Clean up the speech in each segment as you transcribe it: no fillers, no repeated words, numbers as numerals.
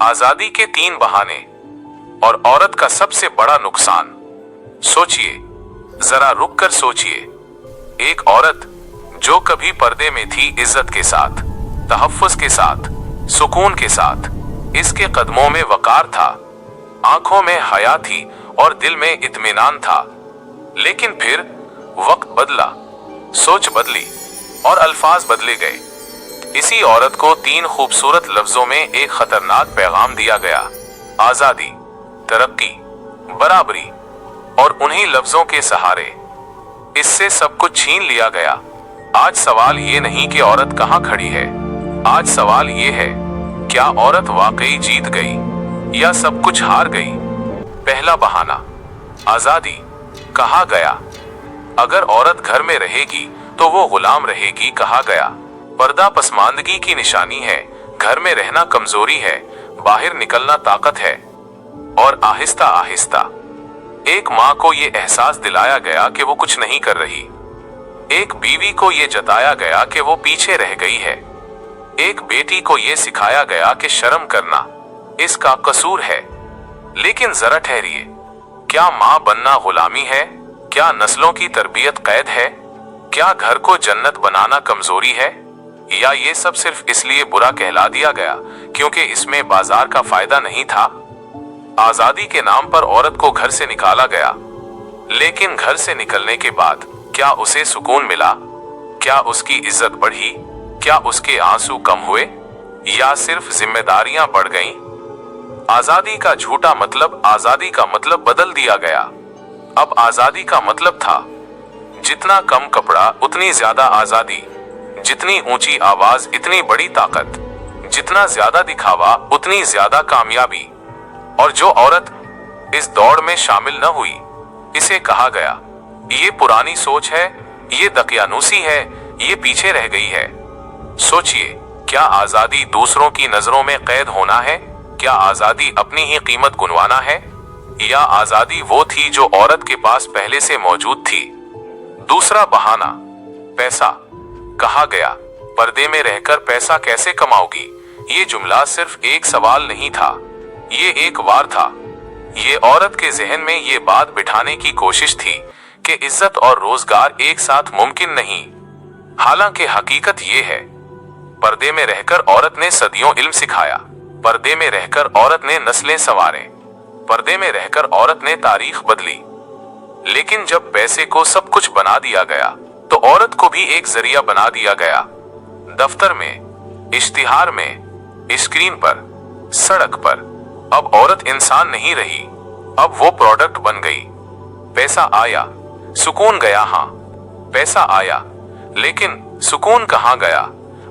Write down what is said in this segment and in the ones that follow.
आजादी के 3 बहाने और औरत का सबसे बड़ा नुकसान। सोचिए, जरा रुक कर सोचिए। एक औरत जो कभी पर्दे में थी, इज्जत के साथ, तहफ्फुज़ के साथ, सुकून के साथ, इसके कदमों में वकार था, आंखों में हया थी और दिल में इत्मीनान था। लेकिन फिर वक्त बदला, सोच बदली और अल्फाज बदले गए। इसी औरत को 3 खूबसूरत लफ्जों में एक खतरनाक पैगाम दिया गया, आजादी, तरक्की, बराबरी, और उन्हीं लफ्जों के सहारे इससे सब कुछ छीन लिया गया। आज सवाल ये नहीं कि औरत कहाँ खड़ी है, आज सवाल ये है, क्या औरत वाकई जीत गई या सब कुछ हार गई? पहला बहाना, आजादी। कहा गया, अगर औरत घर में रहेगी तो वो गुलाम रहेगी, कहा गया। पर्दा पसमानदगी की निशानी है, घर में रहना कमजोरी है, बाहर निकलना ताकत है। और आहिस्ता आहिस्ता एक माँ को ये एहसास दिलाया गया कि वो कुछ नहीं कर रही। एक बीवी को ये जताया गया कि वो पीछे रह गई है। एक बेटी को ये सिखाया गया कि शर्म करना इसका कसूर है। लेकिन जरा ठहरिए, क्या माँ बनना गुलामी है? क्या नस्लों की तरबियत कैद है? क्या घर को जन्नत बनाना कमजोरी है? या ये सब सिर्फ इसलिए बुरा कहला दिया गया क्योंकि इसमें बाजार का फायदा नहीं था? आजादी के नाम पर औरत को घर से निकाला गया, लेकिन घर से निकलने के बाद क्या उसे सुकून मिला? क्या उसकी इज्जत बढ़ी? क्या उसके आंसू कम हुए या सिर्फ जिम्मेदारियां बढ़ गईं? आजादी का झूठा मतलब, आजादी का मतलब बदल दिया गया। अब आजादी का मतलब था जितना कम कपड़ा उतनी ज्यादा आजादी, जितनी ऊंची आवाज इतनी बड़ी ताकत, जितना ज्यादा दिखावा उतनी ज्यादा कामयाबी। और जो औरत इस दौड़ में शामिल न हुई, इसे कहा गया, ये पुरानी सोच है, ये दकियानूसी है, ये पीछे रह गई है। सोचिए, क्या आजादी दूसरों की नजरों में कैद होना है? क्या आजादी अपनी ही कीमत गुनवाना है? या आजादी वो थी जो औरत के पास पहले से मौजूद थी? दूसरा बहाना, पैसा। कहा गया, पर्दे में रहकर पैसा कैसे कमाओगी? ये जुमला सिर्फ एक सवाल नहीं था, ये एक वार था। ये औरत के जहन में ये बात बिठाने की कोशिश थी कि इज्जत और रोजगार एक साथ मुमकिन नहीं। हालांकि हकीकत ये है, पर्दे में रहकर औरत ने सदियों इल्म सिखाया, पर्दे में रहकर औरत ने नस्लें संवारे, पर्दे में रहकर औरत ने तारीख बदली। लेकिन जब पैसे को सब कुछ बना दिया गया तो औरत को भी एक जरिया बना दिया गया। दफ्तर में, इश्तिहार में, स्क्रीन पर, सड़क पर। अब औरत इंसान नहीं रही, अब वो प्रोडक्ट बन गई। पैसा आया, सुकून गया। हाँ, पैसा आया, लेकिन सुकून कहाँ गया?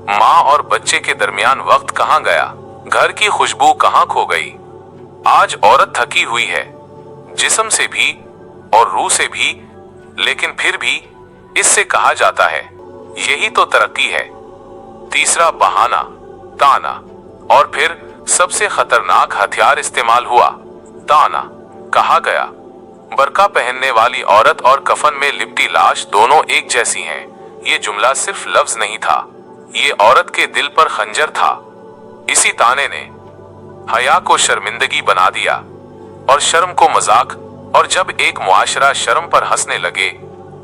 माँ और बच्चे के दरमियान वक्त कहाँ गया? घर की खुशबू कहाँ खो गई? आज औरत थकी हुई है, जिस्म से भी और रूह से भी, लेकिन फिर भी इससे कहा जाता है यही तो तरक्की है। तीसरा बहाना, ताना। और फिर सबसे खतरनाक हथियार इस्तेमाल हुआ, ताना। कहा गया, बरका पहनने वाली औरत और कफन में लिपटी लाश दोनों एक जैसी हैं। ये जुमला सिर्फ लफ्ज नहीं था, ये औरत के दिल पर खंजर था। इसी ताने ने हया को शर्मिंदगी बना दिया और शर्म को मजाक। और जब एक मुआशरा शर्म पर हंसने लगे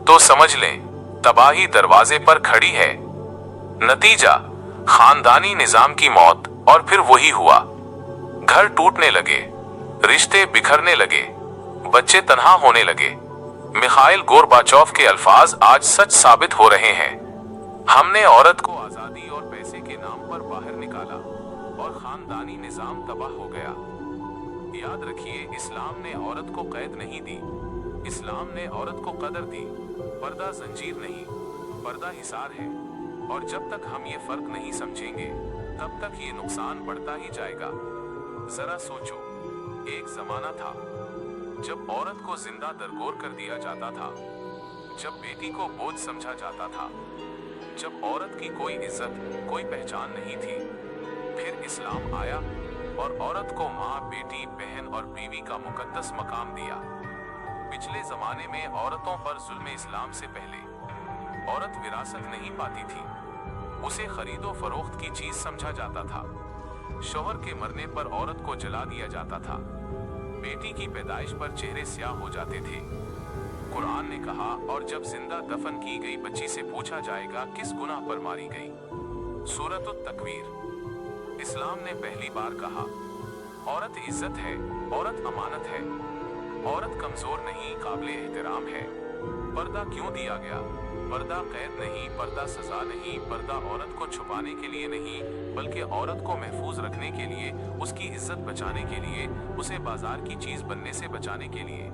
तो समझ लें तबाही दरवाजे पर खड़ी है। नतीजा, खानदानी निजाम की मौत। और फिर वही हुआ, घर टूटने लगे, रिश्ते बिखरने लगे, बच्चे तन्हा होने लगे। मिखाइल गोरबाचोव के अल्फाज आज सच साबित हो रहे हैं। हमने औरत को आजादी और पैसे के नाम पर बाहर निकाला और खानदानी निजाम तबाह हो गया। याद रखिए, इस्लाम ने औरत को कैद नहीं दी, इस्लाम ने औरत को कदर दी। पर्दा जंजीर नहीं, पर्दा हिसार है। और जब तक हम ये फर्क नहीं समझेंगे तब तक ये नुकसान बढ़ता ही जाएगा। जरा सोचो, एक जमाना था जब औरत को जिंदा दरगोर कर दिया जाता था, जब बेटी को बोझ समझा जाता था, जब औरत की कोई इज्जत, कोई पहचान नहीं थी। फिर इस्लाम आया और औरत को माँ, बेटी, बहन और बीवी का मुकद्दस मकाम दिया। पिछले जमाने में औरतों पर जुल्म इस्लाम से पहले औरत विरासत नहीं पाती थी, उसे खरीदो फरोख्त की चीज समझा जाता था। शौहर के मरने पर औरत को जला दिया जाता था। बेटी की पैदाइश पर चेहरे स्याह हो जाते थे। कुरान ने कहा, और जब जिंदा दफन की गई बच्ची से पूछा जाएगा किस गुनाह पर मारी गई। सूरत तकवीर। इस्लाम ने पहली बार कहा, औरत इज्जत है, औरत अमानत है, औरत कमजोर नहीं, काबिल एहतराम है। पर्दा क्यों दिया गया? पर्दा कैद नहीं, पर्दा सजा नहीं, पर्दा औरत को छुपाने के लिए नहीं, बल्कि औरत को महफूज रखने के लिए, उसकी इज्जत बचाने के लिए, उसे बाजार की चीज बनने से बचाने के लिए।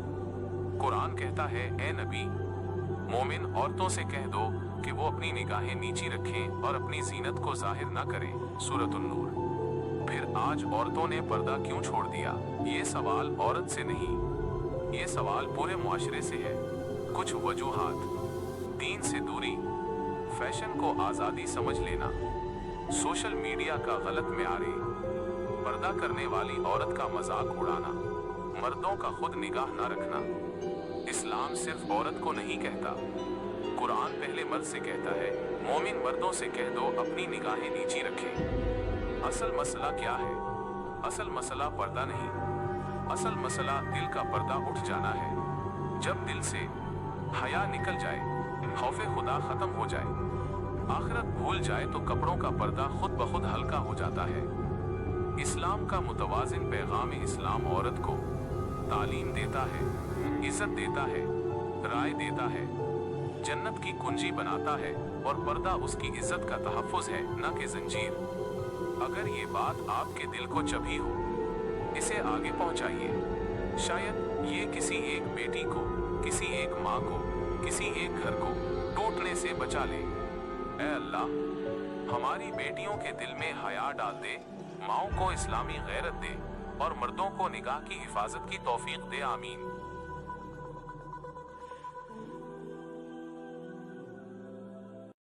कुरान कहता है, ए नबी, मोमिन औरतों से कह दो कि वो अपनी निगाहें नीची रखें और अपनी जीनत को जाहिर न करें। सूरत नूर। फिर आज औरतों ने पर्दा क्यों छोड़ दिया? ये सवाल औरत से नहीं, ये सवाल पूरे मुआशरे से है। कुछ वजूहात: दीन से दूरी, फैशन को आजादी समझ लेना, सोशल मीडिया का गलत म्यारे, पर्दा करने वाली औरत का मजाक उड़ाना, मर्दों का खुद निगाह न रखना। इस्लाम सिर्फ औरत को नहीं कहता, कुरान पहले मर्द से कहता है, मोमिन मर्दों से कह दो अपनी निगाहें नीची रखें। असल मसला क्या है? असल मसला पर्दा नहीं, असल मसला दिल का पर्दा उठ जाना है। जब दिल से हया निकल जाए, खौफे खुदा खत्म हो जाए, आखिरत भूल जाए, तो कपड़ों का पर्दा खुद ब खुद हल्का हो जाता है। इस्लाम का मुतवाजिन पैगाम इस्लाम औरत को तालीम देता है, इज्जत देता है, राय देता है, जन्नत की कुंजी बनाता है, और पर्दा उसकी इज्जत का तहफ़्फ़ुज़ है, न कि जंजीर। अगर ये बात आपके दिल को चुभी हो, इसे आगे पहुंचाइए। शायद ये किसी एक बेटी को, किसी एक माँ को, किसी एक घर को टूटने से बचा ले। ऐ अल्लाह, हमारी बेटियों के दिल में हया डाल दे, माओं को इस्लामी गैरत दे, और मर्दों को निगाह की हिफाजत की तौफीक दे। आमीन।